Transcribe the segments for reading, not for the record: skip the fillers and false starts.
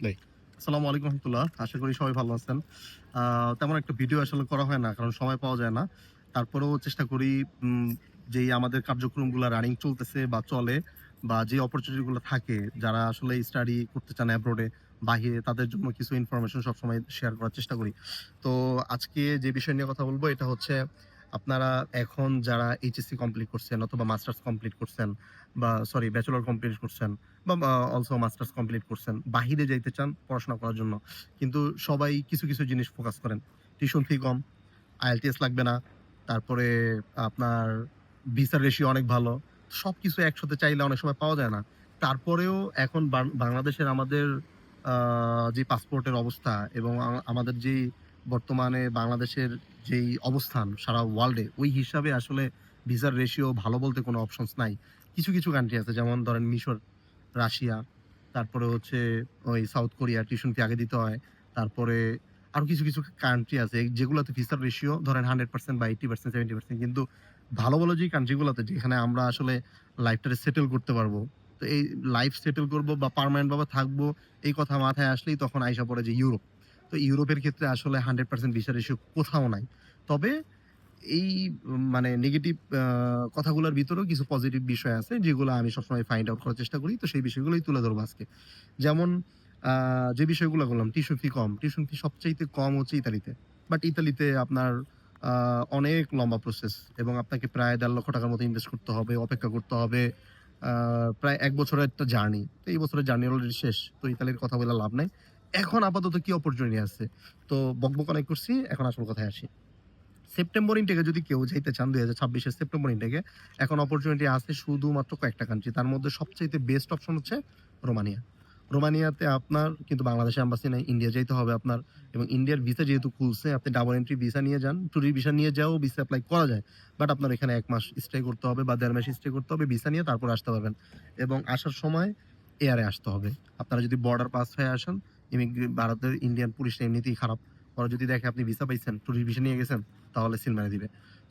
নাই। আসসালামু আলাইকুম রহমতুল্লাহ। আশা করি সবাই ভালো আছেন। তেমন একটা ভিডিও আসলে করা হয় না, কারণ সময় পাওয়া যায় না। তারপরেও চেষ্টা করি উম যেই আমাদের কার্যক্রমগুলা রানিং চলতেছে বা চলে, বা যে অপরচুনিটি গুলো থাকে, যারা আসলে স্টাডি করতে চান অ্যাব্রোডে, বাহিরে, তাদের জন্য কিছু ইনফরমেশন সবসময় শেয়ার করার চেষ্টা করি। তো আজকে যে বিষয় নিয়ে কথা বলবো এটা হচ্ছে, আপনারা এখন যারা এইচএসসি কমপ্লিট করছেন অথবা মাস্টার্স কমপ্লিট করছেন, বা সরি ব্যাচেলর কমপ্লিট করছেন, বা অলসো মাস্টার্স কমপ্লিট করছেন। বাহিরে যাইতে চান পড়াশোনা করার জন্য। কিন্তু সবাই কিছু জিনিস ফোকাস করেন। টিউশন ফি কম, আইএলটিএস লাগবে না। তারপরে আপনার ভিসার রেশিও অনেক ভালো। সবকিছু একসাথে চাইলে অনেক সময় পাওয়া যায় না। তারপরেও এখন বাংলাদেশের আমাদের আ যে পাসপোর্টের অবস্থা এবং আমাদের যেই বর্তমানে বাংলাদেশের যেই অবস্থান সারা ওয়ার্লডে, ওই হিসাবে আসলে ভিসার রেশিও ভালো বলতে কোনো অপশনস নাই। কিছু কান্ট্রি আছে, যেমন ধরেন মিশর, রাশিয়া, তারপরে হচ্ছে ওই সাউথ কোরিয়া, টিউশন ফি আগে দিতে হয়। তারপরে আরো কিছু কান্ট্রি আছে যেগুলোতে ভিসার রেশিও ধরেন 100% বা 80% 70%, কিন্তু ভালো যে কান্ট্রি গুলাতে যেখানে আমরা আসলে লাইফটারে সেটেল করতে পারবো। তো এই লাইফ সেটেল করব বা পার্মানেন্ট ভাবে থাকবো, এই কথা মাথায় আসলেই তখন আইসা পড়ে যে ইউরোপ। তো ইউরোপের ক্ষেত্রে আসলে 100% ভিসা রেশিও কোথাও নাই। তবে এই মানে নেগেটিভ কথাগুলোর ভিতরেও কিছু পজিটিভ বিষয় আছে যেগুলো আমি সবসময় ফাইন্ড আউট করার চেষ্টা করি। তো সেই বিষয়গুলোই তুলে ধরবো আজকে। যেমন আ যে বিষয়গুলো বললাম, টিউশন ফি কম। টিউশন ফি সবচাইতে কম হচ্ছে ইতালিতে। বাট ইতালিতে আপনার আ অনেক লম্বা প্রসেস, এবং আপনাকে প্রায় ৳১.৫ লাখ মতো ইনভেস্ট করতে হবে, অপেক্ষা করতে হবে। আ প্রায় ১ বছরের একটা জার্নি। তো এই বছরের জার্নি অলরেডি শেষ। তো ইতালির কথা বলে লাভ নাই। এখন আপাতত কি অপরচুনিটি আছে? তো বকবক অনেক করছি, এখন আসল কথায় আসি। সেপ্টেম্বর ইনটেকে যদি কেউ যাইতে চান, ২০২৬ এর সেপ্টেম্বর ইনটেকে এখন অপরচুনিটি আছে শুধুমাত্র কয়েকটা কান্ট্রি। তার মধ্যে সবচাইতে বেস্ট অপশন হচ্ছে রোমানিয়া। রোমানিয়াতে আপনার কিন্তু বাংলাদেশে এম্বাসি নাই। ইন্ডিয়া যাইতে হবে আপনার, এবং ইন্ডিয়ার ভিসা যেহেতু খুলছে, আপনি ডাবল এন্ট্রি ভিসা নিয়ে যান। ট্যুরিস্ট ভিসা নিয়ে যাও ভিসা এপ্লাই করা যায়। বাট আপনার এখানে ১ মাস স্টে করতে হবে বা ১.৫ মাস স্টে করতে হবে। ভিসা নিয়ে তারপর আসতে পারবেন। এবং আসার সময় এয়ারে আসতে হবে। আপনারা যদি বর্ডার পাস হয়ে আসেন, ভারতের ইন্ডিয়ান পুলিশরা এমনিতেই খারাপ। ওরা যদি দেখে আপনি ভিসা পাইছেন, ট্যুরিস্ট ভিসা নিয়ে গেছেন, তাহলে সিল মেরে দিবে।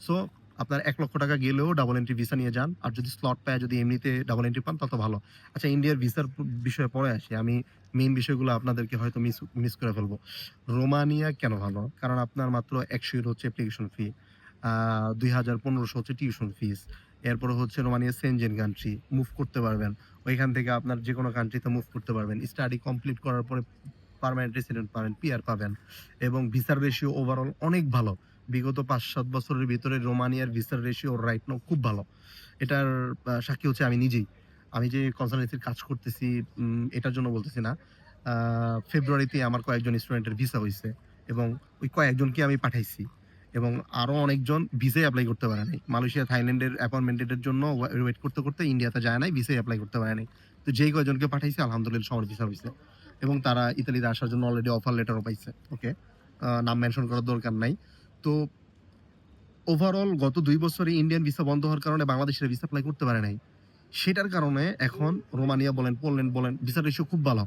সো আপনার ৳১,০০,০০০ গেলেও ডাবল এন্ট্রি ভিসা নিয়ে যান। আর যদি স্লট পায়, যদি এমনিতে ডাবল এন্ট্রি পান, তত ভালো। আচ্ছা, ইন্ডিয়ার ভিসার বিষয়ে পরে আসি। আমি মেইন বিষয়গুলো আপনাদেরকে হয়তো মিস করে ফেলবো। রোমানিয়া কেন ভালো? কারণ আপনার মাত্র €১০০ হচ্ছে অ্যাপ্লিকেশন ফি। ২,৫০০ হচ্ছে টিউশন ফিস। এরপরে হচ্ছে রোমানিয়া সেনজেন কান্ট্রি। মুভ করতে পারবেন। ওইখান থেকে আপনার যেকোনো কান্ট্রিতে মুভ করতে পারবেন। স্টাডি কমপ্লিট করার পরে পার্মানেন্ট রেসিডেন্ট পাবেন, পিআর পাবেন, এবং ভিসার রেশিও ওভারঅল অনেক ভালো। বিগত ৫-৭ বছরের ভিতরে রোমানিয়ার ভিসার রেশিও রাইট নাও খুব ভালো। এটার সাক্ষী হচ্ছে আমি নিজেই। আমি যে কনসালটেন্সির কাজ করতেছি, এটার জন্য বলতেছি না। আ ফেব্রুয়ারিতে আমার কয়েকজন স্টুডেন্টের ভিসা হইছে, এবং ওই কয়েকজনকে আমি পাঠাইছি, এবং আরো অনেকজন ভিসাই এপ্লাই করতে পারে নাই। মালয়েশিয়া, থাইল্যান্ডের অ্যাপয়েন্টমেন্ট ডেটের জন্য ওয়েট করতে ইন্ডিয়াতে যায় নাই, ভিসাই এপ্লাই করতে পারে নাই। তো যেই কয়জনকে পাঠাইছি আলহামদুলিল্লাহ সবার ভিসা হইছে, এবং তারা ইতালিতে আসার জন্য অলরেডি অফার লেটারও পাইছে। ওকে? নাম মেনশন করার দরকার নাই। তো ওভারঅল গত ২ বছরে ইন্ডিয়ান ভিসা বন্ধ হওয়ার কারণে বাংলাদেশিরা ভিসা এপ্লাই করতে পারে নাই। সেটার কারণে এখন রোমানিয়া বলেন, পোল্যান্ড বলেন, ভিসার রেশিও খুব ভালো।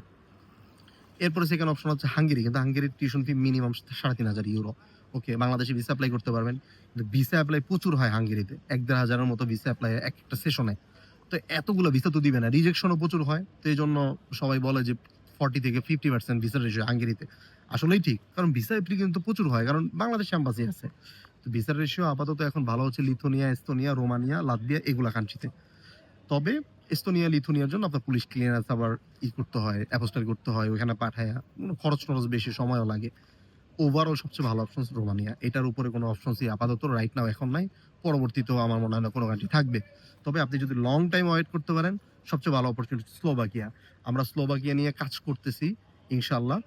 এরপরে সেকেন্ড অপশন হচ্ছে হাঙ্গেরি। কিন্তু হাঙ্গেরির টিউশন ফি মিনিমাম ৳৩,৫০০। ওকে, বাংলাদেশে ভিসা এপ্লাই করতে পারবেন। কিন্তু ভিসা এপ্লাই প্রচুর হয় হাঙ্গেরিতে। ১-১.৫ হাজারের মতো ভিসা এপ্লাই হয় একেকটা সেশনে। তো এতগুলো ভিসা তো দিবে না। রিজেকশন ও প্রচুর হয়। তো এজন্য সবাই বলে যে 40 থেকে 50% ভিসার রেশিও হাঙ্গেরিতে। আসলেই ঠিক। কারণ ভিসা অ্যাপ্লিকেশন তো প্রচুর হয়। কারণ বাংলাদেশে এম্বাসি আছে। তো ভিসার রেশিও আপাতত এখন ভালো হচ্ছে লিথুয়ানিয়া, এস্তোনিয়া, রোমানিয়া, লাতভিয়া, এগুলা কান্ট্রিতে। তবে এস্তোনিয়া, লিথুয়ানিয়ার জন্য আপনার পুলিশ ক্লিয়ারেন্স আবার করতে হয়, অ্যাপোস্টাইল করতে হয়, ওইখানে পাঠায়া খরচ-টরচ বেশি, সময়ও লাগে। ওভারঅল সবচেয়ে ভালো অপশনস রোমানিয়া। এটার উপরে কোনো অপশনসই আপাতত রাইট নাও এখন নাই। পরবর্তীতেও আমার মনে হয় না কোনো কান্ট্রি থাকবে। তবে আপনি যদি লং টাইম ওয়েট করতে পারেন, সবচেয়ে ভালো অপরচুনিটি স্লোভাকিয়া। আমরা স্লোভাকিয়া নিয়ে কাজ করতেছি ইনশাআল্লাহ।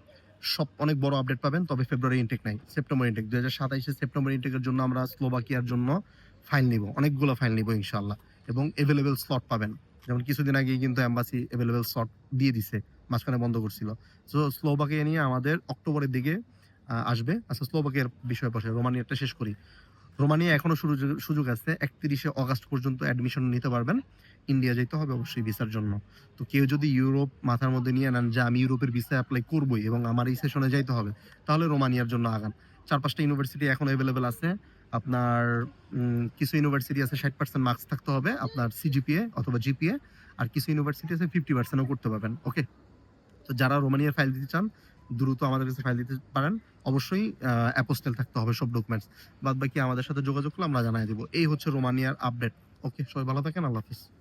অনেক বড় আপডেট পাবেন। তবে ফেব্রুয়ারি ইনটেক নাই, সেপ্টেম্বর ইনটেক। ২০২৭ এর সেপ্টেম্বর ইনটেকের জন্য আমরা স্লোভাকিয়ার জন্য ফাইল নিব। অনেকগুলো ফাইল নিব ইনশাআল্লাহ, এবং এভেইলেবল স্লট পাবেন। যেমন কিছুদিন আগেই কিন্তু এম্বাসি এভেইলেবল স্লট দিয়ে দিছে। মাঝখানে বন্ধ করছিল। সো স্লোভাকিয়া নিয়ে আমাদের অক্টোবরের দিকে আসবে। আচ্ছা, স্লোভাকিয়ার বিষয়ে বসে রোমানিয়াটা শেষ করি। রোমানিয়া এখনো সুযোগ আছে। ৩১ অগাস্ট পর্যন্ত অ্যাডমিশন নিতে পারবেন। ইন্ডিয়া যাইতে হবে অবশ্যই ভিসার জন্য। তো কেউ যদি ইউরোপ মাথার মধ্যে নিয়ে নেন যে আমি ইউরোপের ভিসা এপ্লাই করবই এবং আমার এই সেশনে যাইতে হবে, তাহলে রোমানিয়ার জন্য আগান। ৪-৫ টা ইউনিভার্সিটি এখনো এভেইলেবল আছে। আপনার কিছু ইউনিভার্সিটি আছে ৬০% মার্কস থাকতে হবে আপনার সিজিপিএ অথবা জিপিএ। আর কিছু ইউনিভার্সিটি আছে 50% ও করতে পারবেন। ওকে? তো তো যারা রোমানিয়ার ফাইল দিতে চান দ্রুত আমাদের কাছে ফাইল দিতে পারেন। অবশ্যই অ্যাপোস্টেল থাকতে হবে সব ডকুমেন্টস। বাদবাকি আমাদের সাথে যোগাযোগ করলে আমরা জানায় দিব। এই হচ্ছে রোমানিয়ার আপডেট। ওকে, সবাই ভালো থাকেন। আল্লাহ হাফেজ।